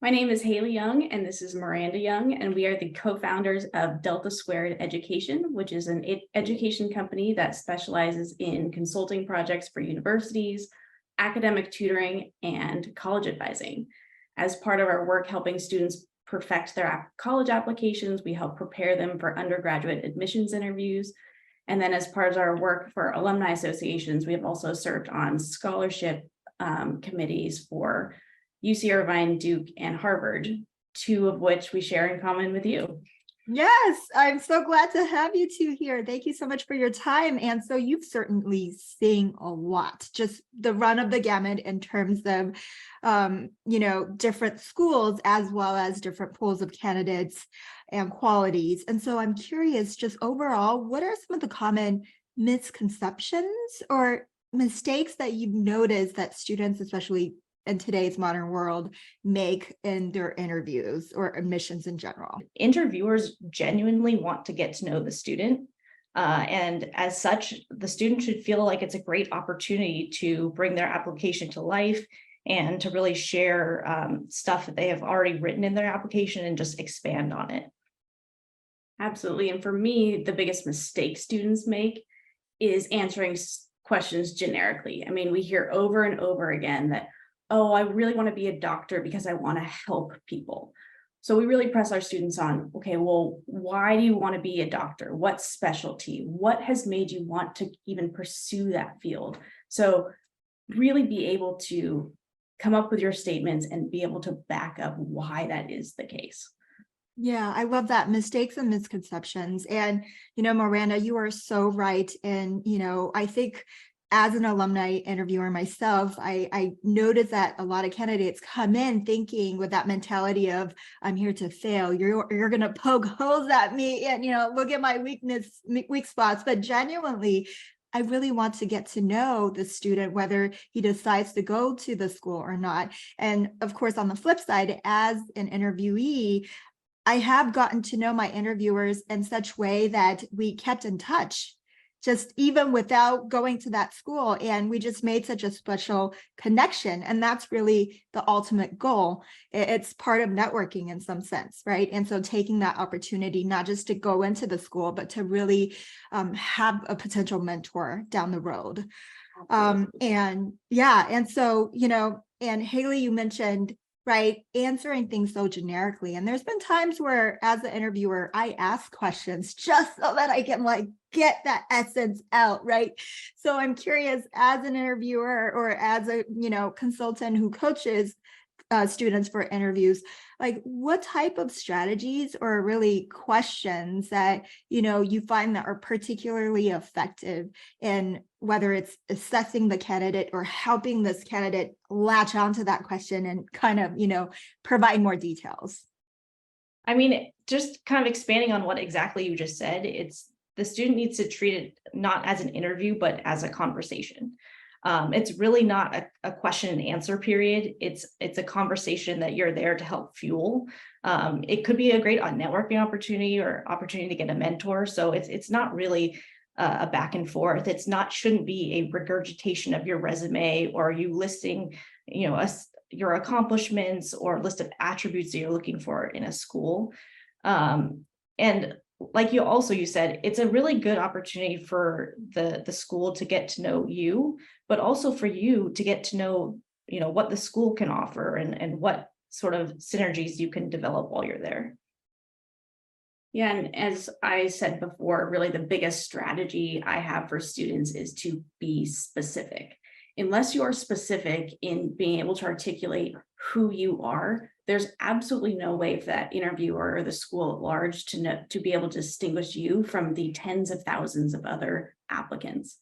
My name is Hayley Young, and this is Miranda Young, and we are the co-founders of Delta Squared Education, which is an education company that specializes in consulting projects for universities, academic tutoring, and college advising. As part of our work helping students perfect their college applications, we help prepare them for undergraduate admissions interviews. And then as part of our work for alumni associations, we have also served on scholarship committees for UC Irvine, Duke, and Harvard, two of which we share in common with you. Yes, I'm so glad to have you two here. Thank you so much for your time. And so you've certainly seen a lot, just the run of the gamut in terms of, different schools as well as different pools of candidates and qualities. And so I'm curious, just overall, what are some of the common misconceptions or mistakes that you've noticed that students, especially in today's modern world, make in their interviews or admissions in general? Interviewers genuinely want to get to know the student. And as such, the student should feel like it's a great opportunity to bring their application to life and to really share stuff that they have already written in their application and just expand on it. Absolutely. And for me, the biggest mistake students make is answering questions generically. I mean, we hear over and over again that, oh, I really want to be a doctor because I want to help people. So we really press our students on, okay, well, why do you want to be a doctor? What specialty? What has made you want to even pursue that field? So really be able to come up with your statements and be able to back up why that is the case. Yeah, I love that. Mistakes and misconceptions. And, Miranda, you are so right. And, I think as an alumni interviewer myself, I noticed that a lot of candidates come in thinking with that mentality of, I'm here to fail. You're going to poke holes at me and, look at my weak spots. But genuinely, I really want to get to know the student, whether he decides to go to the school or not. And of course, on the flip side, as an interviewee, I have gotten to know my interviewers in such way that we kept in touch, just even without going to that school. And we just made such a special connection. And that's really the ultimate goal. It's part of networking in some sense, right? And so taking that opportunity, not just to go into the school, but to really have a potential mentor down the road. And so, and Hayley, you mentioned, right, answering things so generically. And there's been times where, as an interviewer, I ask questions just so that I can get that essence out, right? So I'm curious, as an interviewer or as a consultant who coaches students for interviews, what type of strategies or really questions that you find that are particularly effective in whether it's assessing the candidate or helping this candidate latch onto that question and kind of provide more details? I mean, just kind of expanding on what exactly you just said, it's the student needs to treat it not as an interview, but as a conversation. It's really not a question and answer period. It's a conversation that you're there to help fuel. It could be a great networking opportunity or opportunity to get a mentor. So it's not really a back and forth. Shouldn't be a regurgitation of your resume or you listing, your accomplishments or list of attributes that you're looking for in a school. And like you said, it's a really good opportunity for the school to get to know you, but also for you to get to know, what the school can offer and what sort of synergies you can develop while you're there. Yeah, and as I said before, really the biggest strategy I have for students is to be specific. Unless you are specific in being able to articulate who you are, there's absolutely no way for that interviewer or the school at large to be able to distinguish you from the tens of thousands of other applicants.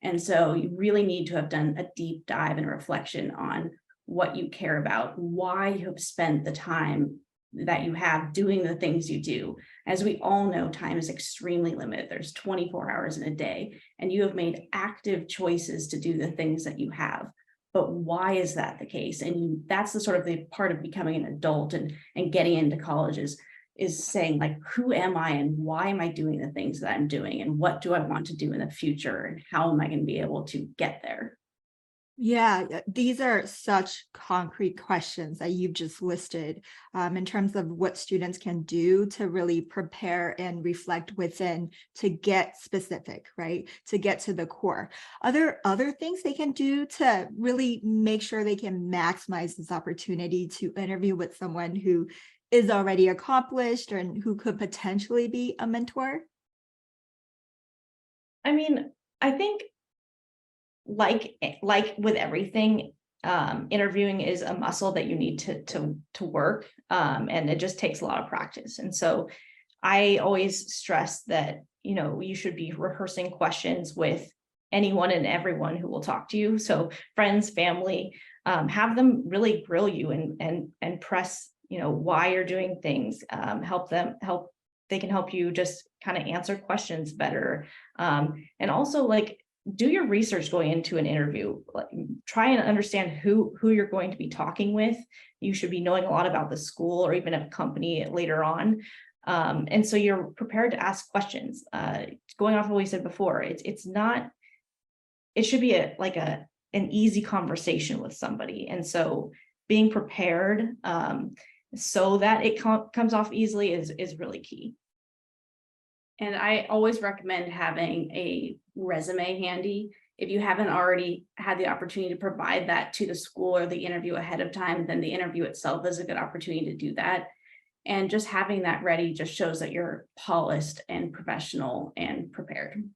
And so you really need to have done a deep dive and reflection on what you care about, why you have spent the time that you have doing the things you do. As we all know, time is extremely limited. There's 24 hours in a day, and you have made active choices to do the things that you have. But why is that the case? And that's the sort of the part of becoming an adult and getting into college is saying, who am I and why am I doing the things that I'm doing? And what do I want to do in the future? And how am I going to be able to get there? Yeah, these are such concrete questions that you've just listed in terms of what students can do to really prepare and reflect within to get specific, right? To get to the core. Are there other things they can do to really make sure they can maximize this opportunity to interview with someone who is already accomplished and who could potentially be a mentor? I mean, I think like with everything, interviewing is a muscle that you need to work, and it just takes a lot of practice. And so I always stress that, you should be rehearsing questions with anyone and everyone who will talk to you. So friends, family, have them really grill you and press, why you're doing things, they can help you just kind of answer questions better. And also like do your research going into an interview. Like, try and understand who you're going to be talking with. You should be knowing a lot about the school or even a company later on. And so you're prepared to ask questions. Going off of what we said before, it's not, it should be an easy conversation with somebody. And so being prepared, so that it comes off easily is really key. And I always recommend having a resume handy. If you haven't already had the opportunity to provide that to the school or the interview ahead of time, then the interview itself is a good opportunity to do that. And just having that ready just shows that you're polished and professional and prepared.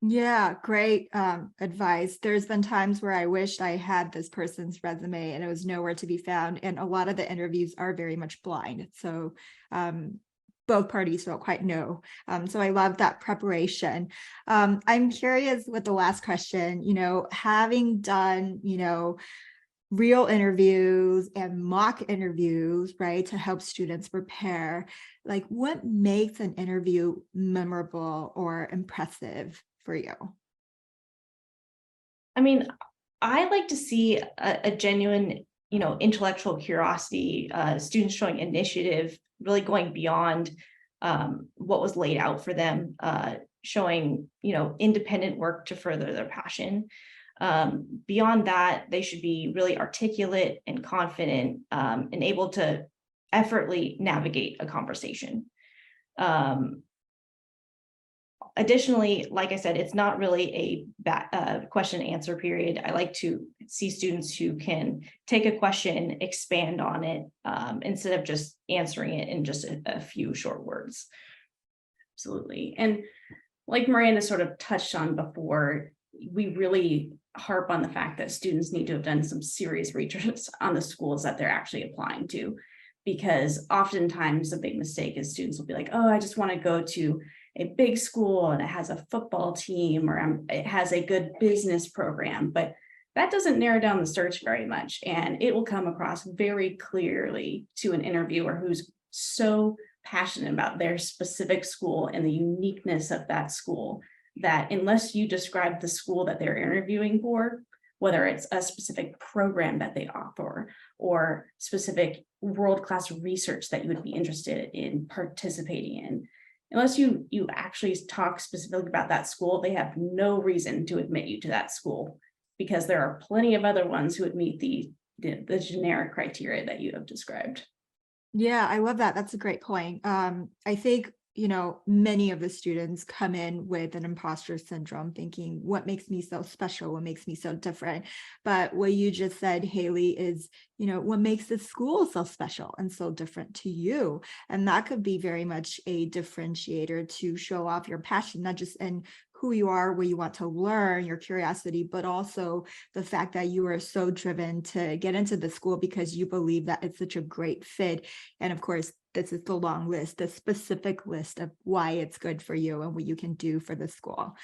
Yeah, great advice. There's been times where I wished I had this person's resume and it was nowhere to be found. And a lot of the interviews are very much blind. So both parties don't quite know. So I love that preparation. I'm curious with the last question, having done, real interviews and mock interviews, right, to help students prepare, like what makes an interview memorable or impressive for you? I mean, I like to see a genuine, intellectual curiosity, students showing initiative, really going beyond what was laid out for them, showing, independent work to further their passion. Beyond that, they should be really articulate and confident, and able to effortlessly navigate a conversation. Additionally, like I said, it's not really a question and answer period. I like to see students who can take a question, expand on it, instead of just answering it in just a few short words. Absolutely. And like Miranda sort of touched on before, we really harp on the fact that students need to have done some serious research on the schools that they're actually applying to, because oftentimes a big mistake is students will be like, oh, I just want to go to a big school and it has a football team or it has a good business program, but that doesn't narrow down the search very much. And it will come across very clearly to an interviewer who's so passionate about their specific school and the uniqueness of that school, that unless you describe the school that they're interviewing for, whether it's a specific program that they offer or specific world-class research that you would be interested in participating in, unless you actually talk specifically about that school, they have no reason to admit you to that school, because there are plenty of other ones who would meet the generic criteria that you have described. Yeah, I love that. That's a great point. I think, many of the students come in with an imposter syndrome thinking, what makes me so special? What makes me so different? But what you just said, Hayley, is, what makes the school so special and so different to you? And that could be very much a differentiator to show off your passion, not just in who you are, where you want to learn, your curiosity, but also the fact that you are so driven to get into the school because you believe that it's such a great fit. And of course, this is the long list, the specific list of why it's good for you and what you can do for the school.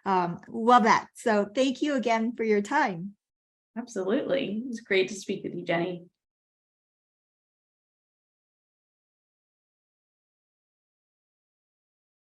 Love that. So thank you again for your time. Absolutely. It was great to speak with you, Jenny.